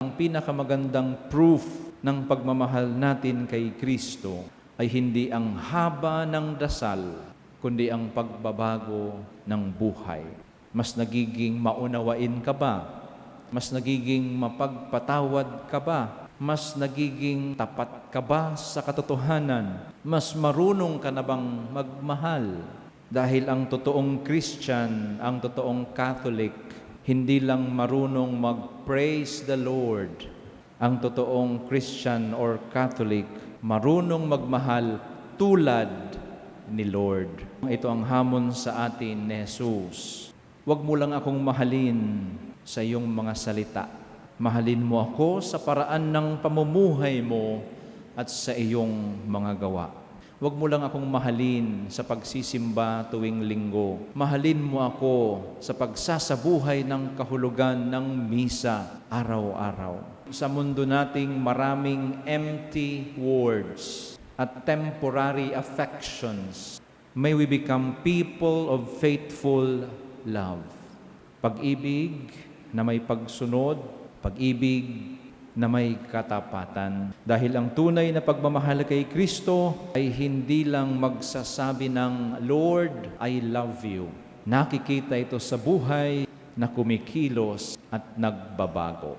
Ang pinakamagandang proof ng pagmamahal natin kay Kristo ay hindi ang haba ng dasal, kundi ang pagbabago ng buhay. Mas nagiging maunawain ka ba? Mas nagiging mapagpatawad ka ba? Mas nagiging tapat ka ba sa katotohanan? Mas marunong ka na bang magmahal? Dahil ang totoong Christian, ang totoong Catholic, hindi lang marunong mag-praise the Lord. Ang totoong Christian or Catholic, marunong magmahal tulad ni Lord. Ito ang hamon sa atin ni Jesus. Huwag mo lang akong mahalin sa iyong mga salita. Mahalin mo ako sa paraan ng pamumuhay mo at sa iyong mga gawa. Huwag mo lang akong mahalin sa pagsisimba tuwing linggo. Mahalin mo ako sa pagsasabuhay ng kahulugan ng misa araw-araw. Sa mundo nating maraming empty words at temporary affections, may we become people of faithful love. Pag-ibig na may pagsunod, pag-ibig na may katapatan. Dahil ang tunay na pagmamahal kay Kristo ay hindi lang magsasabi ng, Lord, I love you. Nakikita ito sa buhay na kumikilos at nagbabago.